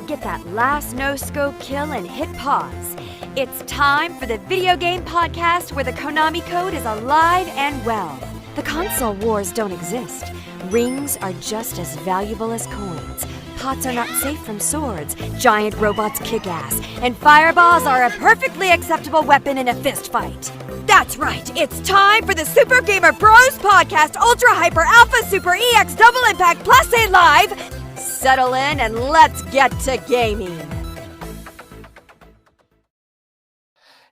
get that last no-scope kill and hit pause. It's time for the video game podcast where the Konami code is alive and well. The console wars don't exist. Rings are just as valuable as coins. Pots are not safe from swords. Giant robots kick ass. And fireballs are a perfectly acceptable weapon in a fist fight. That's right, it's time for the Super Gamer Bros Podcast Ultra Hyper Alpha Super EX Double Impact Plus A Live. Settle in and let's get to gaming.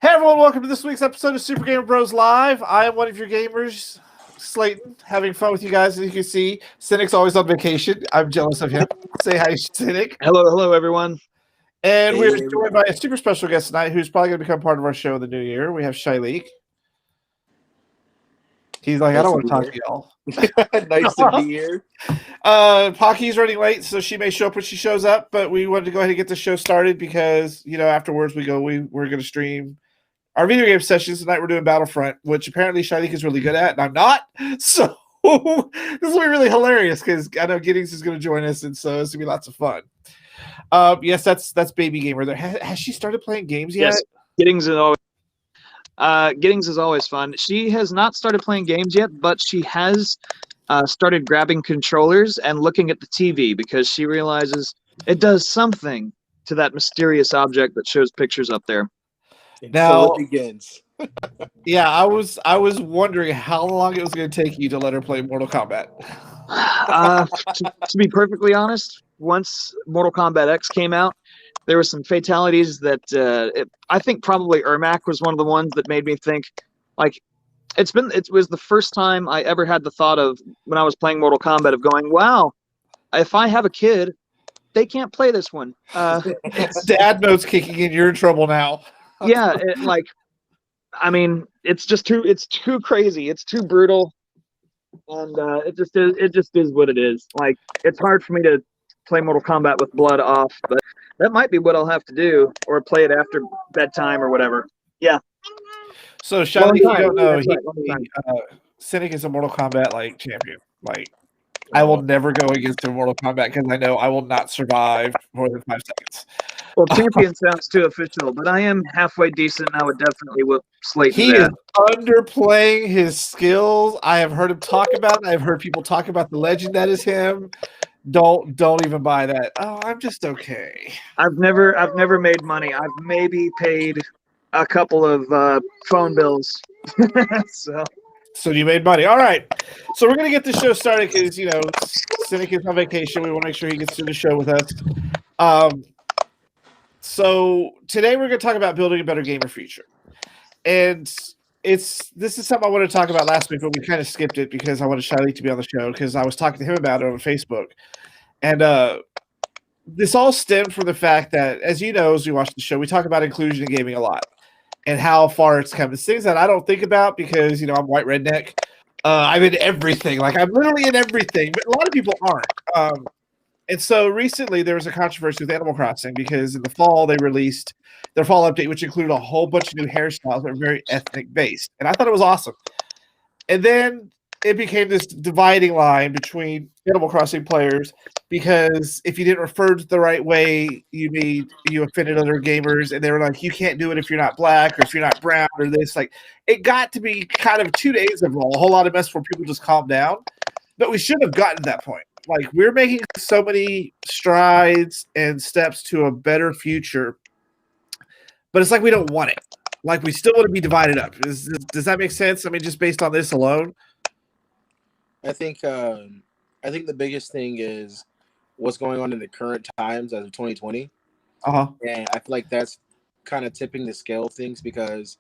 Hey everyone, welcome to this week's episode of Super Gamer Bros Live. I am one of your gamers, Slayton, having fun with you guys. As you can see, Cynic's always on vacation. I'm jealous of him. Say hi, Cynic. Hello, everyone. And we're joined by a super special guest tonight who's probably going to become part of our show in the new year. We have Shaileek. He's like, I don't want to talk to y'all. Nice to be here. Pocky's running late, so she may show up when she shows up, but we wanted to go ahead and get the show started because, you know, afterwards we're going to stream our video game sessions. Tonight we're doing Battlefront, which apparently Shaileek is really good at, and I'm not. So this will be really hilarious because I know Giddings is going to join us, and so it's going to be lots of fun. Yes, that's Baby Gamer there. Has she started playing games yet? Yes, Giddings is always fun. She has not started playing games yet, but she has started grabbing controllers and looking at the TV because she realizes it does something to that mysterious object that shows pictures up there. Now so it begins. Yeah, I was wondering how long it was going to take you to let her play Mortal Kombat. To be perfectly honest, once Mortal Kombat X came out, there were some fatalities that I think probably Ermac was one of the ones that made me think, like, it was the first time I ever had the thought of, when I was playing Mortal Kombat, of going, wow, if I have a kid, they can't play this one. Dad mode's kicking in. You're in trouble now. Yeah, it's too crazy. It's too brutal, and it just is what it is. Like, it's hard for me to play Mortal Kombat with blood off, but that might be what I'll have to do, or play it after bedtime or whatever. Yeah. So, Shaileek, you don't know, Cynic is a Mortal Kombat champion. I will never go against a Mortal Kombat because I know I will not survive more than 5 seconds. Well, champion sounds too official, but I am halfway decent, and I would definitely whip Slate. He is underplaying his skills. I have heard him talk about it. I've heard people talk about the legend that is him. Don't even buy that. Oh, I'm just okay. I've never made money. I've maybe paid a couple of phone bills. So you made money. All right. So we're going to get the show started because, you know, Cynic is on vacation. We want to make sure he gets through the show with us. So today we're going to talk about building a better gamer future. And this is something I wanted to talk about last week, but we kind of skipped it because I wanted Shaileek to be on the show because I was talking to him about it on Facebook. And this all stemmed from the fact that, as you know, as we watch the show, we talk about inclusion in gaming a lot and how far it's come. It's things that I don't think about because, you know, I'm white redneck. I'm in everything. I'm literally in everything, but a lot of people aren't. And so recently there was a controversy with Animal Crossing because in the fall they released their fall update, which included a whole bunch of new hairstyles that were very ethnic based. And I thought it was awesome. And then it became this dividing line between Animal Crossing players because if you didn't refer to it the right way, you offended other gamers, and they were like, you can't do it if you're not black or if you're not brown or this. It got to be kind of 2 days of a whole lot of mess before people just calmed down. But we should have gotten to that point. We're making so many strides and steps to a better future, but it's we don't want it. We still want to be divided up. Does that make sense? I mean, just based on this alone? I think the biggest thing is what's going on in the current times as of 2020. Uh-huh. And I feel like that's kind of tipping the scale of things because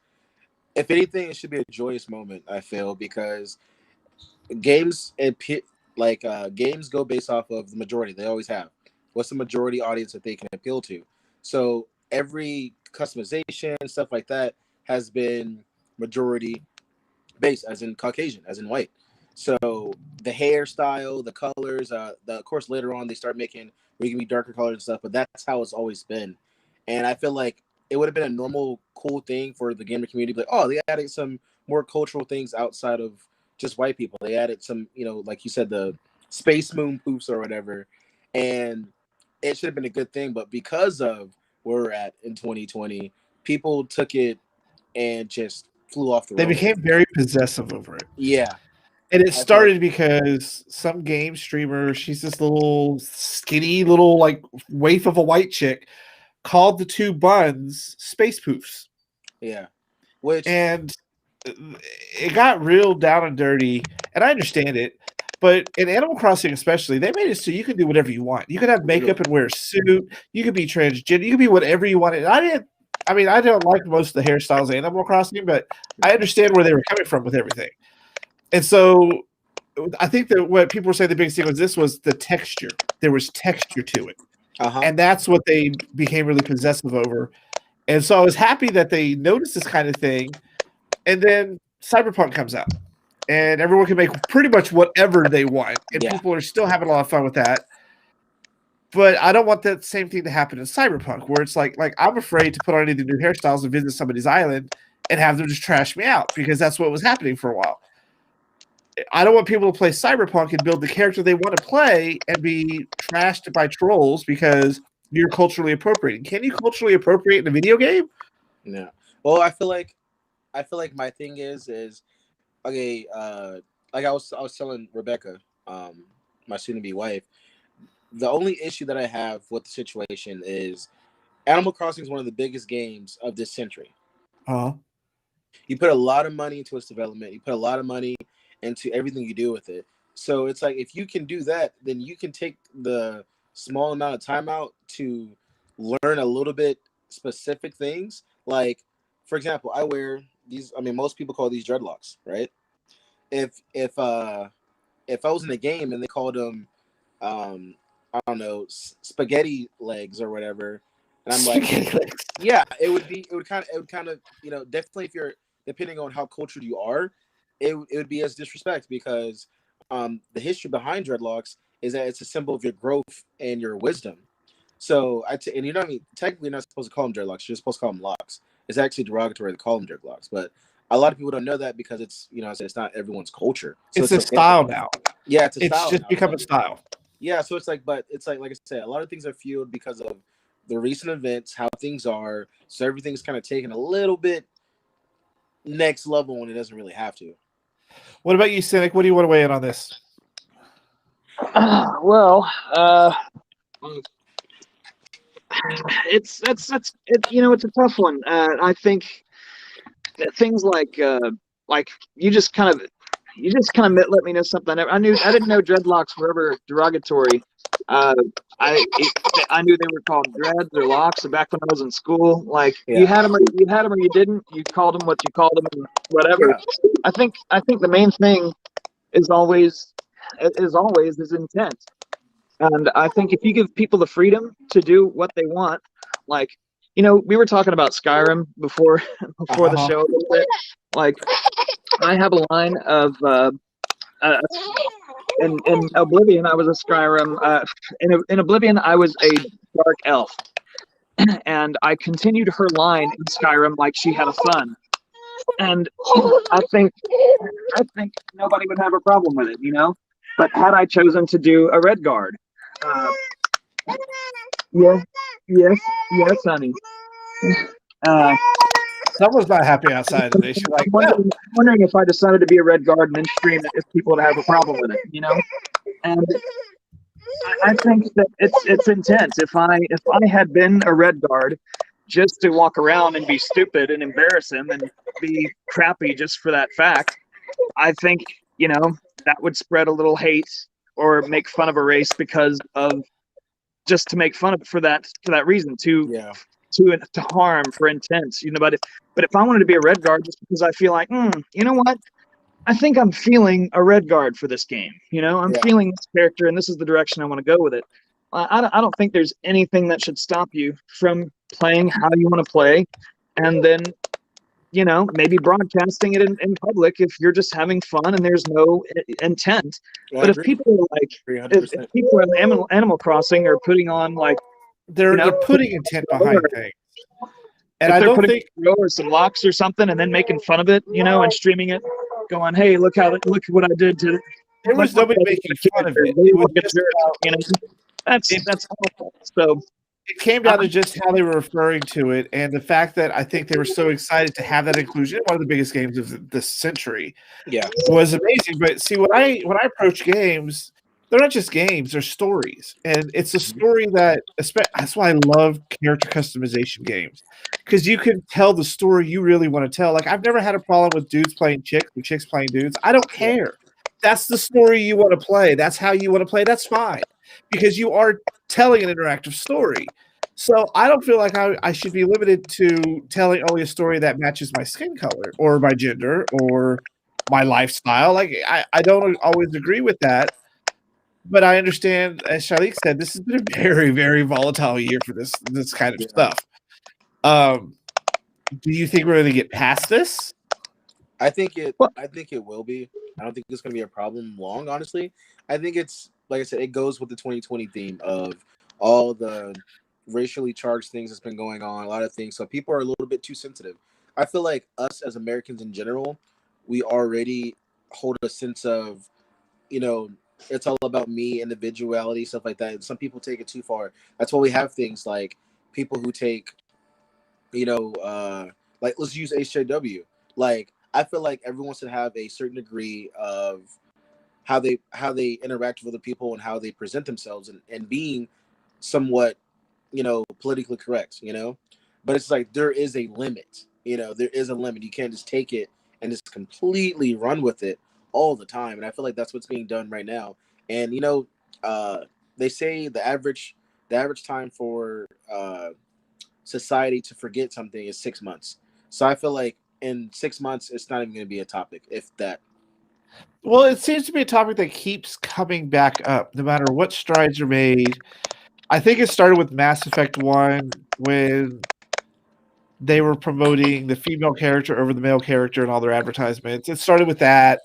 if anything, it should be a joyous moment, I feel, because games games go based off of the majority. They always have. What's the majority audience that they can appeal to? So every customization, stuff like that, has been majority based, as in Caucasian, as in white. So the hairstyle, the colors, of course later on they start making where you can be darker colors and stuff, but that's how it's always been. And I feel like it would have been a normal, cool thing for the gamer community, but they added some more cultural things outside of just white people. They added some, like you said, the space moon poofs or whatever. And it should have been a good thing, but because of where we're at in 2020, people took it and just flew off the They rails. became very possessive over it. Yeah. And it started because some game streamer, she's this little skinny little like waif of a white chick, called the two buns space poofs. Yeah. And it got real down and dirty, and I understand it. But in Animal Crossing especially, they made it so you could do whatever you want. You could have makeup and wear a suit. You could be transgender. You could be whatever you wanted. I don't like most of the hairstyles in Animal Crossing, but I understand where they were coming from with everything. And so I think that what people were saying the biggest thing was the texture. There was texture to it. And that's what they became really possessive over. And so I was happy that they noticed this kind of thing. And then Cyberpunk comes out. And everyone can make pretty much whatever they want. And people are still having a lot of fun with that. But I don't want that same thing to happen in Cyberpunk, where it's like I'm afraid to put on any of the new hairstyles and visit somebody's island and have them just trash me out, because that's what was happening for a while. I don't want people to play Cyberpunk and build the character they want to play and be trashed by trolls because you're culturally appropriating. Can you culturally appropriate in a video game? No. Well, I feel like my thing is okay. Like I was telling Rebecca, my soon-to-be wife, the only issue that I have with the situation is Animal Crossing is one of the biggest games of this century. You put a lot of money into its development. You put a lot of money into everything you do with it. So it's like, if you can do that, then you can take the small amount of time out to learn a little bit specific things. Like, for example, I wear these. I mean, most people call these dreadlocks, right? If I was in a game and they called them, I don't know, spaghetti legs or whatever, and I'm like, yeah, it would kind of, you know, definitely, if you're, depending on how cultured you are, it would be as disrespect, because the history behind dreadlocks is that it's a symbol of your growth and your wisdom. So and you know what I mean, technically you're not supposed to call them dreadlocks, you're supposed to call them locks. It's actually derogatory to call them dreadlocks, but a lot of people don't know that because it's, you know, it's not everyone's culture. So it's a style now. Yeah, it's a style. It's just become a style. Yeah, so it's like I said, a lot of things are fueled because of the recent events, how things are. So everything's kind of taken a little bit next level when it doesn't really have to. What about you, Cynic? What do you want to weigh in on this? Well, it's you know, it's a tough one. I think that things like you just kind of let me know something. I didn't know dreadlocks were ever derogatory. I knew they were called dreads or locks back when I was in school. Like, you had them or you didn't. You called them what you called them, and whatever. Yeah. I think the main thing is always intent. And I think if you give people the freedom to do what they want, like, you know, we were talking about Skyrim before the show a little bit. Like, I have a line of in Oblivion, I was a Skyrim. In Oblivion, I was a dark elf, and I continued her line in Skyrim like she had a son. And I think nobody would have a problem with it, you know. But had I chosen to do a red guard, yes, honey. Someone's not happy outside today. She's like, I'm wondering if I decided to be a red guard and then stream it, if people would have a problem with it, you know. And I think that it's intense. If I had been a red guard just to walk around and be stupid and embarrass him and be crappy just for that fact, I think, you know, that would spread a little hate or make fun of a race because of just to make fun of it for that reason, to harm, for intent, you know. But if I wanted to be a red guard just because I feel like, you know what, I think I'm feeling a red guard for this game, you know, I'm feeling this character and this is the direction I want to go with it. I don't think there's anything that should stop you from playing how you want to play, and then, you know, maybe broadcasting it in public if you're just having fun and there's no intent. But if people are like, if people in Animal Crossing are putting on, like, they're putting intent behind things, and I don't think or some locks or something, and then making fun of it, you know, and streaming it, going, "Hey, look what I did to." There was nobody making fun of it. It was just about, you know. That's awful. So it came down to just how they were referring to it, and the fact that I think they were so excited to have that inclusion. One of the biggest games of this century, was amazing. But see, when I approach games, they're not just games; they're stories, and it's a story that. That's why I love character customization games, because you can tell the story you really want to tell. Like I've never had a problem with dudes playing chicks or chicks playing dudes. I don't care. That's the story you want to play. That's how you want to play. That's fine, because you are telling an interactive story. So I don't feel like I should be limited to telling only a story that matches my skin color or my gender or my lifestyle. Like I don't always agree with that, but I understand, as Shalik said, this has been a very, very volatile year for this kind of stuff. Do you think we're going to get past this? I think it will be. I don't think it's going to be a problem long, honestly. I think it's, like I said, it goes with the 2020 theme of all the racially charged things that's been going on, a lot of things. So people are a little bit too sensitive. I feel like us as Americans in general, we already hold a sense of, it's all about me, individuality, stuff like that. And some people take it too far. That's why we have things like people who take, like let's use HJW. Like I feel like everyone should have a certain degree of how they interact with other people and how they present themselves and being somewhat, politically correct, but it's like there is a limit, there is a limit. You can't just take it and just completely run with it all the time. And I feel like that's what's being done right now. And they say the average time for society to forget something is 6 months. So I feel like in 6 months it's not even going to be a topic, if that. Well, it seems to be a topic that keeps coming back up no matter what strides are made. I think it started with Mass Effect 1 when they were promoting the female character over the male character in all their advertisements. It started with that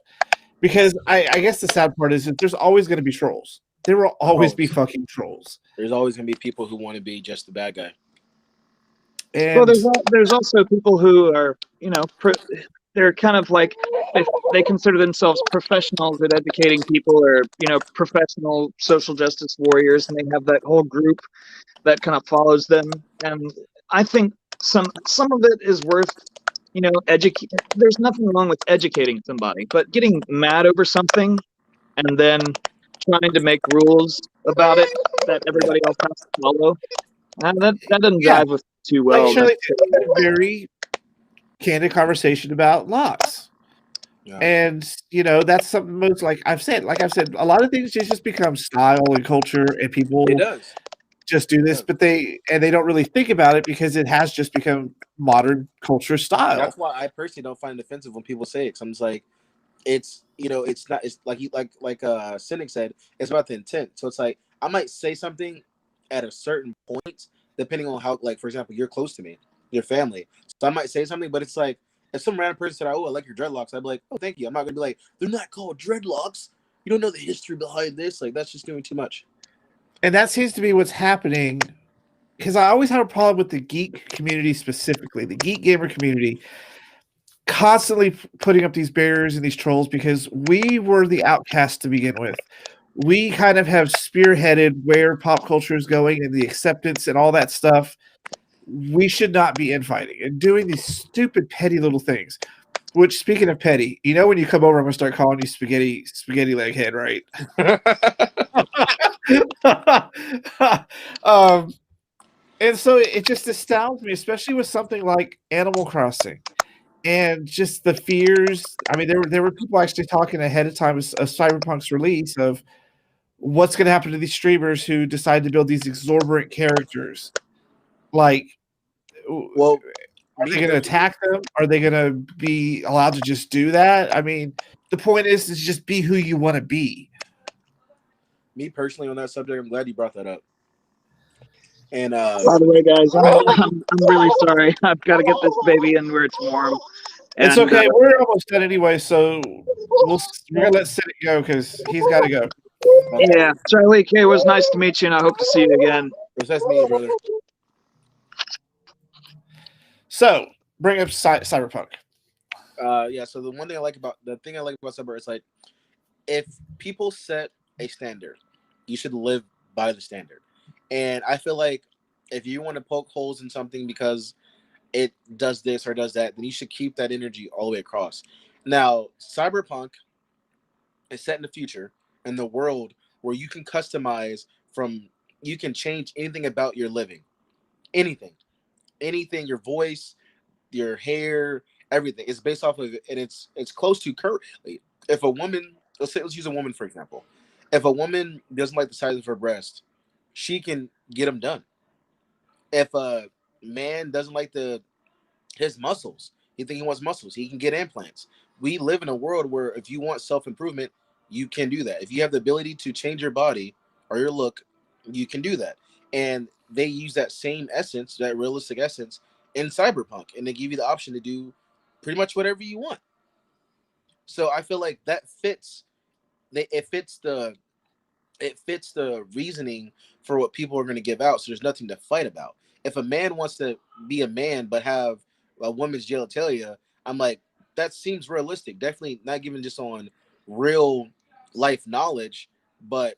because I guess the sad part is that there's always going to be trolls. There will always be fucking trolls. There's always going to be people who want to be just the bad guy. And well, there's also people who are, they're kind of like they consider themselves professionals at educating people, or professional social justice warriors, and they have that whole group that kind of follows them. And I think some of it is worth, there's nothing wrong with educating somebody, but getting mad over something and then trying to make rules about it that everybody else has to follow, that doesn't jive with too well. Like Shirley had a very candid conversation about locks. Yeah. And that's something most like I've said, a lot of things just become style and culture, and people just do this, but they don't really think about it because it has just become modern culture style. That's why I personally don't find it offensive when people say it. 'Cause I'm just like, it's it's not, it's like Cynic said, it's about the intent. So it's like I might say something at a certain point, depending on how, like, for example, you're close to me, your family. So I might say something, but it's like if some random person said, "Oh, I like your dreadlocks," I'd be like, "Oh, thank you." I'm not gonna be like, "They're not called dreadlocks. You don't know the history behind this." Like that's just doing too much. And that seems to be what's happening, because I always have a problem with the geek community, specifically the geek gamer community, constantly putting up these barriers and these trolls because we were the outcasts to begin with. We kind of have spearheaded where pop culture is going and the acceptance and all that stuff. We should not be infighting and doing these stupid, petty little things. Which, speaking of petty, when you come over, I'm gonna start calling you spaghetti leg head, right? And so it just astounds me, especially with something like Animal Crossing, and just the fears. I mean, there were people actually talking ahead of time of Cyberpunk's release of what's going to happen to these streamers who decide to build these exorbitant characters. Like, well, are they going to attack them? Are they going to be allowed to just do that? I mean, the point is just be who you want to be. Me personally, on that subject, I'm glad you brought that up. And by the way, guys, I'm really sorry. I've got to get this baby in where it's warm. It's okay. We're almost done anyway, so we're gonna let Cynic go because he's got to go. Yeah, Charlie, it was nice to meet you, and I hope to see you again. It was nice to meet you, brother. So, bring up Cyberpunk. Yeah. So the thing I like about Cyberpunk is like, if people set a standard, you should live by the standard. And I feel like if you want to poke holes in something because it does this or does that, then you should keep that energy all the way across. Now, Cyberpunk is set in the future in the world where you can customize you can change anything about your living. Anything. Anything, your voice, your hair, everything. It's based off of it, and it's close to currently. If a woman, let's use a woman for example. If a woman doesn't like the size of her breast, she can get them done. If a man doesn't like his muscles, he wants muscles, he can get implants. We live in a world where if you want self-improvement, you can do that. If you have the ability to change your body or your look, you can do that. And they use that same essence, that realistic essence, in Cyberpunk, and they give you the option to do pretty much whatever you want. So I feel like that fits. It fits the reasoning for what people are going to give out. So there's nothing to fight about. If a man wants to be a man but have a woman's genitalia, I'm like, that seems realistic. Definitely not given just on real life knowledge, but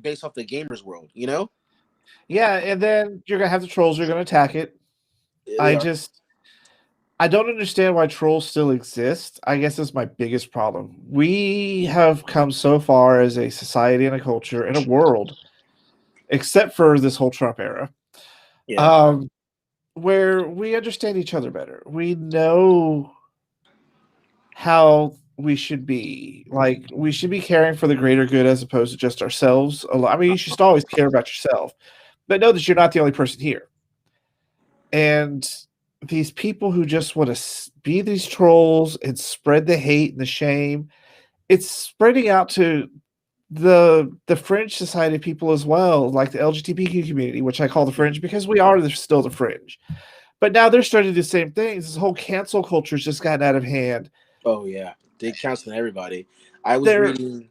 based off the gamer's world, you know? Yeah, and then you're gonna have the trolls who are gonna attack it. They are. I don't understand why trolls still exist. I guess that's my biggest problem. We have come so far as a society and a culture and a world, except for this whole Trump era, Yeah. where we understand each other better. We know how we should be. Like, we should be caring for the greater good as opposed to just ourselves. I mean, you should always care about yourself, but know that you're not the only person here. And these people who just want to be these trolls and spread the hate and the shame, it's spreading out to the fringe society people as well, like the LGBTQ community, which I call the fringe because we are still the fringe. But now they're starting to do the same things. This whole cancel culture has just gotten out of hand. Oh yeah, they canceling everybody. I was reading.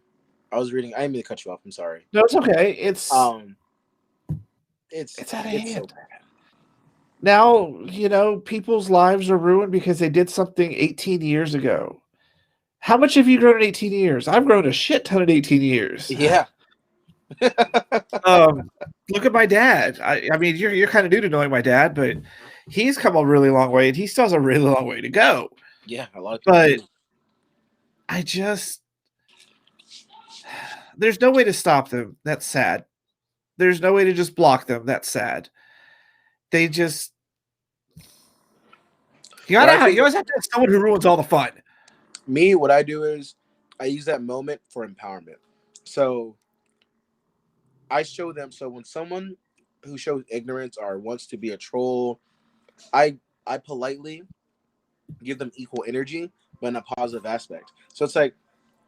I didn't mean to cut you off. I'm sorry. No, it's okay. It's out of hand. So bad. Now, people's lives are ruined because they did something 18 years ago. How much have you grown in 18 years? I've grown a shit ton in 18 years. Yeah. Look at my dad. I mean, you're kind of new to knowing my dad, but he's come a really long way, and he still has a really long way to go. Yeah, a lot of people. But there's no way to stop them. That's sad. There's no way to just block them. That's sad. They just you always have to have someone who ruins all the fun. Me, what I do is I use that moment for empowerment. So I show them. So when someone who shows ignorance or wants to be a troll, I politely give them equal energy, but in a positive aspect. So it's like,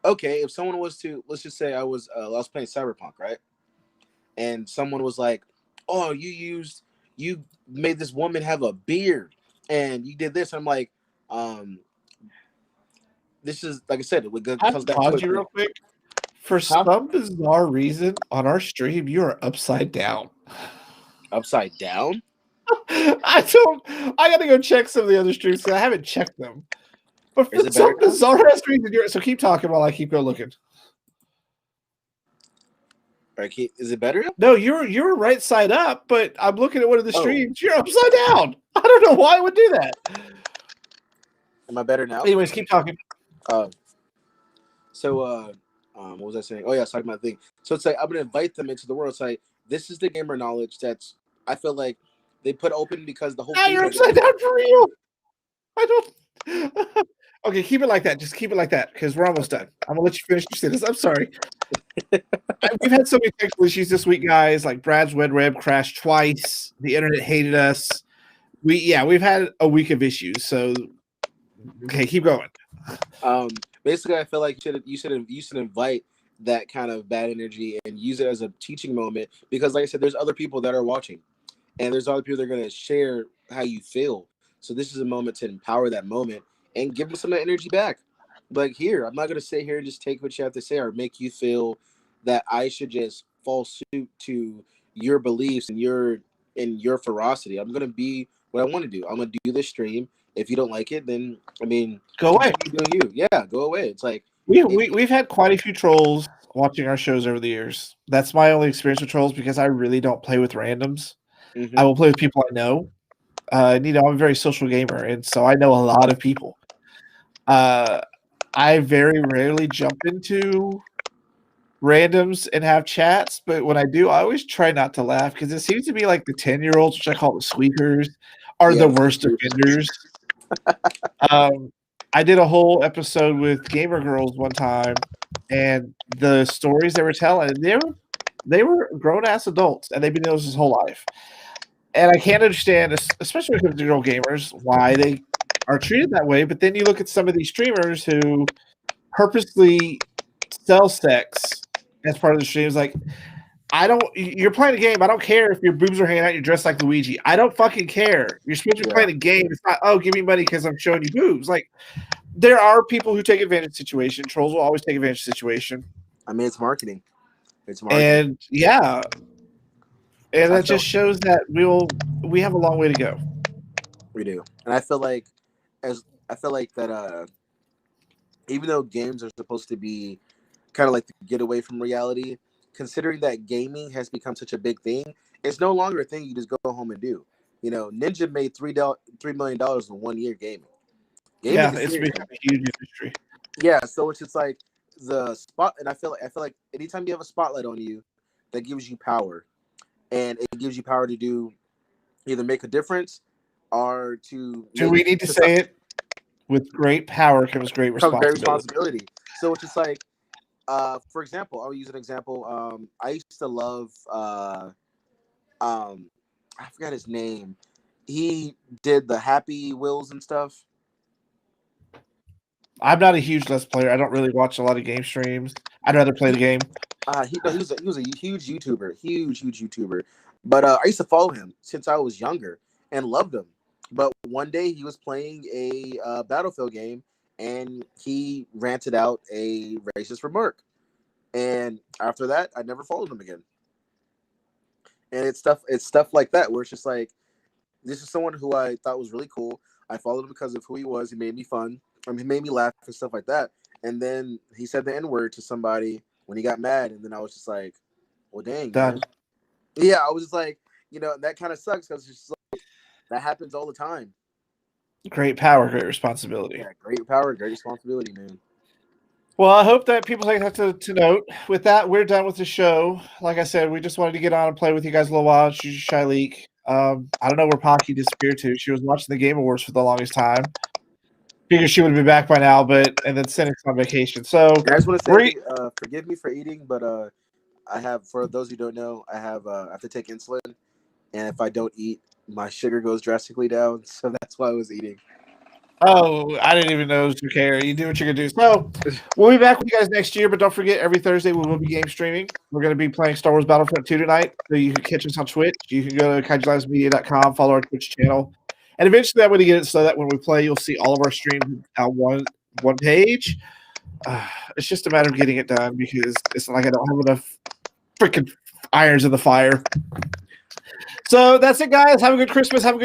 okay, if someone was to, let's just say I was playing Cyberpunk, right? And someone was like, oh, you made this woman have a beard and you did this. I'm like, this is, like I said, it comes back to you real quick. For some bizarre reason, on our stream, you are upside down. Upside down? I gotta go check some of the other streams because I haven't checked them. But for some bizarre reason, so keep talking while I keep going looking. Right, is it better? No, you're right side up, but I'm looking at one of the streams. You're upside down. I don't know why I would do that. Am I better now? Anyways, keep talking. What was I saying? Oh yeah, I was talking about the thing. So it's like I'm gonna invite them into the world. It's like this is the gamer knowledge that's I feel like they put open because the whole thing you're upside down for real. I don't Okay, keep it like that. Just keep it like that because we're almost done. I'm gonna let you finish your sentence. I'm sorry. We've had so many technical issues this week, guys. Like Brad's web crashed twice. The internet hated us. We've had a week of issues. So, okay, keep going. Basically, I feel like you should invite that kind of bad energy and use it as a teaching moment because, like I said, there's other people that are watching, and there's other people that are going to share how you feel. So this is a moment to empower that moment and give them some of the energy back. Like here, I'm not going to sit here and just take what you have to say or make you feel that I should just fall suit to your beliefs and your ferocity. I'm going to be what I want to do. I'm going to do this stream. If you don't like it, then I mean, go away. Doing you, yeah, go away. It's like we've had quite a few trolls watching our shows over the years. That's my only experience with trolls because I really don't play with randoms. Mm-hmm. I will play with people I know. I'm a very social gamer, and so I know a lot of people. I very rarely jump into randoms and have chats, but when I do, I always try not to laugh because it seems to be like the 10-year-olds, which I call the squeakers, are the worst offenders. I did a whole episode with Gamer Girls one time, and the stories they were telling, they were grown-ass adults, and they've been doing this his whole life. And I can't understand, especially with the girl gamers, why they are treated that way. But then you look at some of these streamers who purposely sell sex as part of the streams. Like, you're playing a game. I don't care if your boobs are hanging out, you're dressed like Luigi. I don't fucking care. You're supposed to be playing a game. It's not, oh, give me money because I'm showing you boobs. Like, there are people who take advantage of the situation. Trolls will always take advantage of the situation. I mean, it's marketing. It's marketing. And yeah. And that just shows that we have a long way to go. We do. And I feel like that even though games are supposed to be kind of like the getaway from reality, considering that gaming has become such a big thing, it's no longer a thing you just go home and do. You know, Ninja made $3 million in 1 year gaming. It's become a huge industry. Yeah, so it's just like the spot, and I feel like anytime you have a spotlight on you, that gives you power, and it gives you power to do either make a difference or to. Do we need to say it? With great power comes great responsibility. So it's just like, for example, I'll use an example. I used to love, I forgot his name. He did the Happy Wheels and stuff. I'm not a huge Let's Player. I don't really watch a lot of game streams. I'd rather play the game. He was a huge YouTuber. But I used to follow him since I was younger and loved him. But one day he was playing a Battlefield game and he ranted out a racist remark. And after that, I never followed him again. And it's stuff like that where it's just like, this is someone who I thought was really cool. I followed him because of who he was. He made me fun. He made me laugh and stuff like that. And then he said the N-word to somebody when he got mad. And then I was just like, well, dang. Done. Yeah, I was just like, that kind of sucks because it's just like, that happens all the time. Great power, great responsibility. Yeah, great power, great responsibility, man. Well, I hope that people take that to note. With that, we're done with the show. Like I said, we just wanted to get on and play with you guys a little while. She's Shy Leak. I don't know where Pocky disappeared to. She was watching the Game Awards for the longest time. Figured she would be back by now, and then Cynic's on vacation. So I just want to say, forgive me for eating, but I have, for those who don't know, I have to take insulin, and if I don't eat, my sugar goes drastically down. So that's why I was eating. Oh, I didn't even know you care. You do what you're gonna do. So we'll be back with you guys next year, but don't forget every Thursday we will be game streaming. We're gonna be playing Star Wars Battlefront 2 tonight. So you can catch us on Twitch. You can go to kaijulivesmedia.com, follow our Twitch channel. And eventually I'm going to get it so that when we play, you'll see all of our streams on one page. It's just a matter of getting it done because it's like I don't have enough freaking irons in the fire. So that's it, guys. Have a good Christmas. Have a good